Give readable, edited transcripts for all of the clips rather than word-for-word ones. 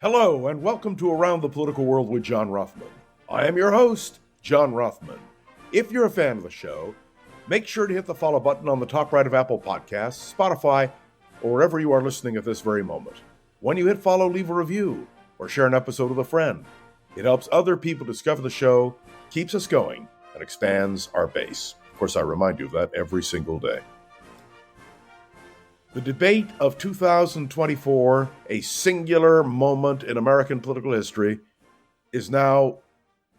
Hello, and welcome to Around the Political World with John Rothman. I am your host, John Rothman. If you're a fan of the show, make sure to hit the follow button on the top right of Apple Podcasts, Spotify, or wherever you are listening at this very moment. When you hit follow, leave a review or share an episode with a friend. It helps other people discover the show, keeps us going, and expands our base. Of course, I remind you of that every single day. The debate of 2024, a singular moment in American political history, is now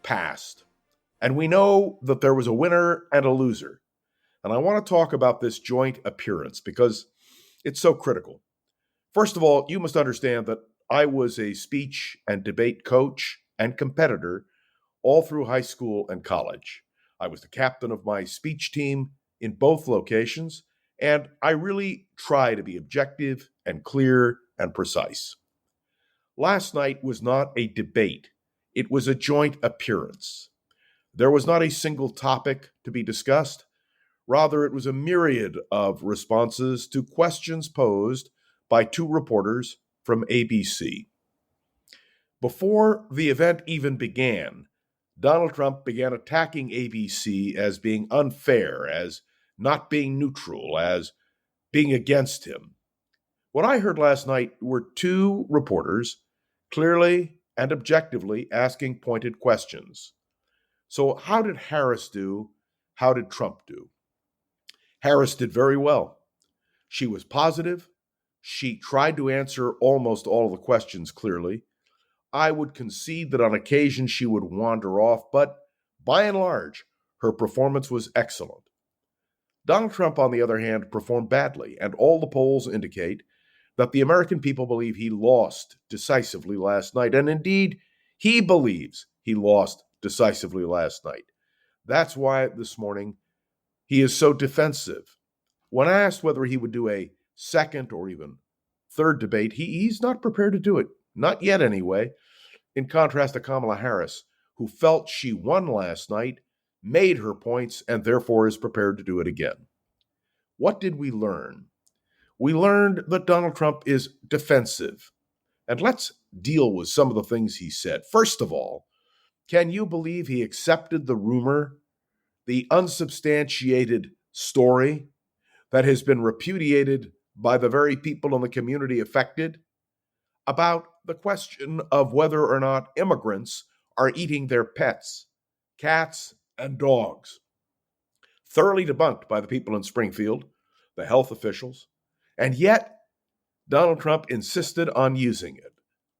past. And we know that there was a winner and a loser. And I want to talk about this joint appearance because it's so critical. First of all, you must understand that I was a speech and debate coach and competitor all through high school and college. I was the captain of my speech team in both locations, and I really try to be objective and clear and precise. Last night was not a debate, it was a joint appearance. There was not a single topic to be discussed. Rather, it was a myriad of responses to questions posed by two reporters from ABC. Before the event even began, Donald Trump began attacking ABC as being unfair, as not being neutral, as being against him. What I heard last night were two reporters clearly and objectively asking pointed questions. So, how did Harris do? How did Trump do? Harris did very well. She was positive. She tried to answer almost all of the questions clearly. I would concede that on occasion she would wander off, but by and large, her performance was excellent. Donald Trump, on the other hand, performed badly, and all the polls indicate that the American people believe he lost decisively last night, and indeed, he believes he lost decisively last night. That's why this morning he is so defensive. When asked whether he would do a second or even third debate, he's not prepared to do it. Not yet, anyway. In contrast to Kamala Harris, who felt she won last night, made her points, and therefore is prepared to do it again. What did we learn? We learned that Donald Trump is defensive. And let's deal with some of the things he said. First of all, can you believe he accepted the rumor, the unsubstantiated story that has been repudiated by the very people in the community affected about the question of whether or not immigrants are eating their pets, cats and dogs? Thoroughly debunked by the people in Springfield, the health officials, and yet Donald Trump insisted on using it.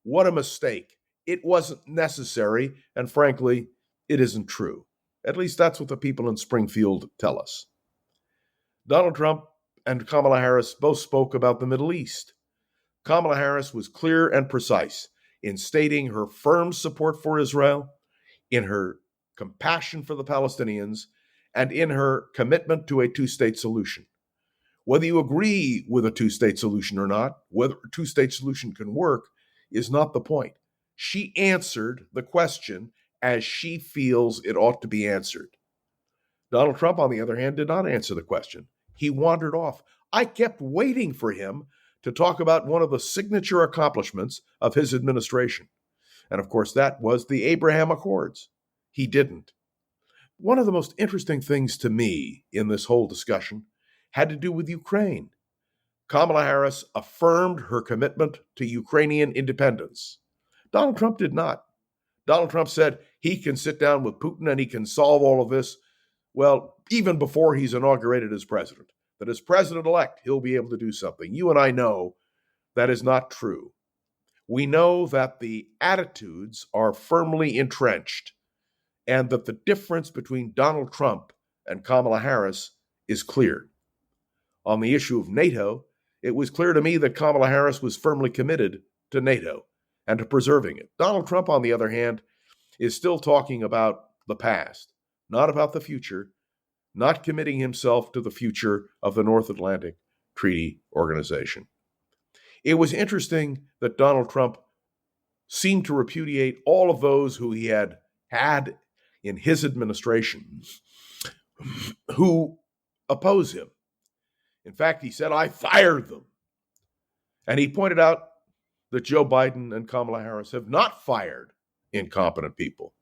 What a mistake. It wasn't necessary, and frankly, it isn't true. At least that's what the people in Springfield tell us. Donald Trump and Kamala Harris both spoke about the Middle East. Kamala Harris was clear and precise in stating her firm support for Israel, in her compassion for the Palestinians, and in her commitment to a two-state solution. Whether you agree with a two-state solution or not, whether a two-state solution can work, is not the point. She answered the question as she feels it ought to be answered. Donald Trump, on the other hand, did not answer the question. He wandered off. I kept waiting for him to talk about one of the signature accomplishments of his administration. And of course, that was the Abraham Accords. He didn't. One of the most interesting things to me in this whole discussion had to do with Ukraine. Kamala Harris affirmed her commitment to Ukrainian independence. Donald Trump did not. Donald Trump said he can sit down with Putin and he can solve all of this, well, even before he's inaugurated as president. That as president-elect, he'll be able to do something. You and I know that is not true. We know that the attitudes are firmly entrenched and that the difference between Donald Trump and Kamala Harris is clear. On the issue of NATO, it was clear to me that Kamala Harris was firmly committed to NATO and to preserving it. Donald Trump, on the other hand, is still talking about the past, not about the future, not committing himself to the future of the North Atlantic Treaty Organization. It was interesting that Donald Trump seemed to repudiate all of those who he had in his administration who oppose him. In fact, he said, I fired them. And he pointed out that Joe Biden and Kamala Harris have not fired incompetent people.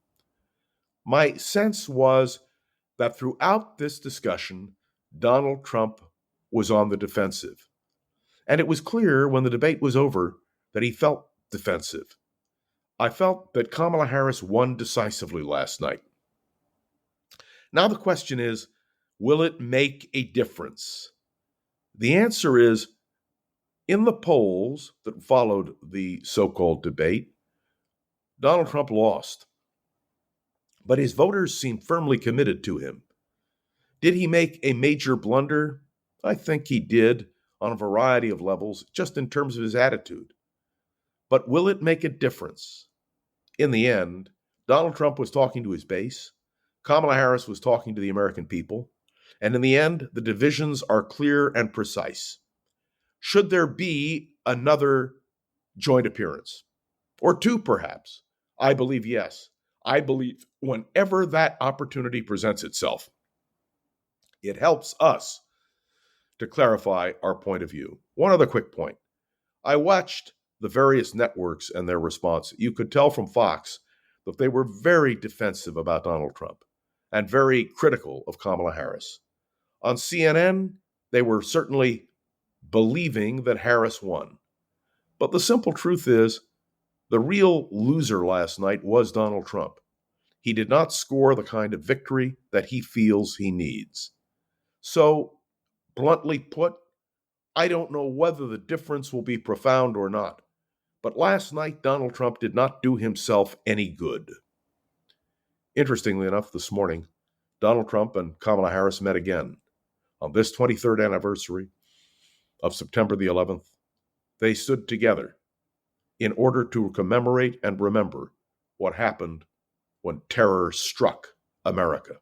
My sense was that throughout this discussion, Donald Trump was on the defensive. And it was clear when the debate was over that he felt defensive. I felt that Kamala Harris won decisively last night. Now the question is, will it make a difference? The answer is, in the polls that followed the so-called debate, Donald Trump lost. But his voters seemed firmly committed to him. Did he make a major blunder? I think he did on a variety of levels, just in terms of his attitude. But will it make a difference? In the end, Donald Trump was talking to his base. Kamala Harris was talking to the American people. And in the end, the divisions are clear and precise. Should there be another joint appearance? Or two, perhaps? I believe yes. I believe whenever that opportunity presents itself, it helps us to clarify our point of view. One other quick point. I watched the various networks and their response. You could tell from Fox that they were very defensive about Donald Trump and very critical of Kamala Harris. On CNN, they were certainly believing that Harris won. But the simple truth is, the real loser last night was Donald Trump. He did not score the kind of victory that he feels he needs. So, bluntly put, I don't know whether the difference will be profound or not. But last night, Donald Trump did not do himself any good. Interestingly enough, this morning, Donald Trump and Kamala Harris met again. On this 23rd anniversary of September the 11th, they stood together in order to commemorate and remember what happened when terror struck America,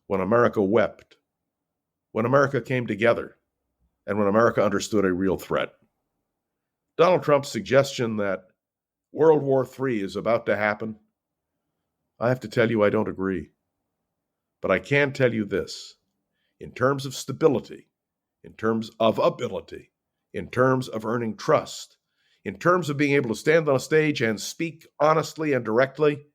when America wept, when America came together, and when America understood a real threat. Donald Trump's suggestion that World War III is about to happen, I have to tell you I don't agree. But I can tell you this. In terms of stability, in terms of ability, in terms of earning trust, in terms of being able to stand on a stage and speak honestly and directly,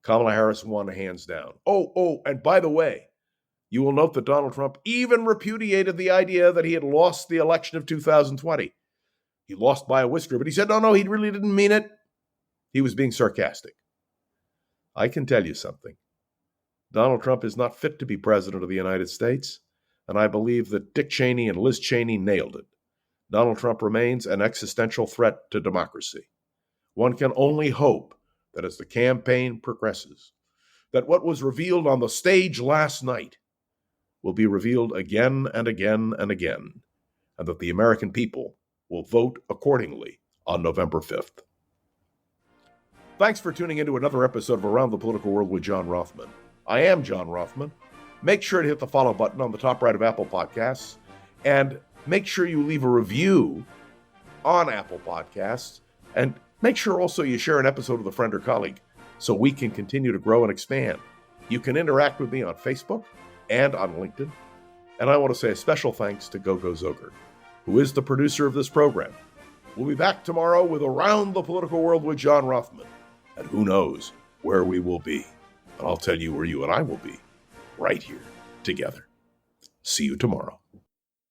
Kamala Harris won hands down. And by the way, you will note that Donald Trump even repudiated the idea that he had lost the election of 2020. He lost by a whisker, but he said, no, he really didn't mean it. He was being sarcastic. I can tell you something. Donald Trump is not fit to be president of the United States, and I believe that Dick Cheney and Liz Cheney nailed it. Donald Trump remains an existential threat to democracy. One can only hope that as the campaign progresses, that what was revealed on the stage last night will be revealed again and again and again, and that the American people will vote accordingly on November 5th. Thanks for tuning into another episode of Around the Political World with John Rothman. I am John Rothman. Make sure to hit the follow button on the top right of Apple Podcasts, and make sure you leave a review on Apple Podcasts, and make sure also you share an episode with a friend or colleague so we can continue to grow and expand. You can interact with me on Facebook and on LinkedIn, and I want to say a special thanks to Gogo Zoger, who is the producer of this program. We'll be back tomorrow with Around the Political World with John Rothman, and who knows where we will be. But I'll tell you where you and I will be, right here, together. See you tomorrow.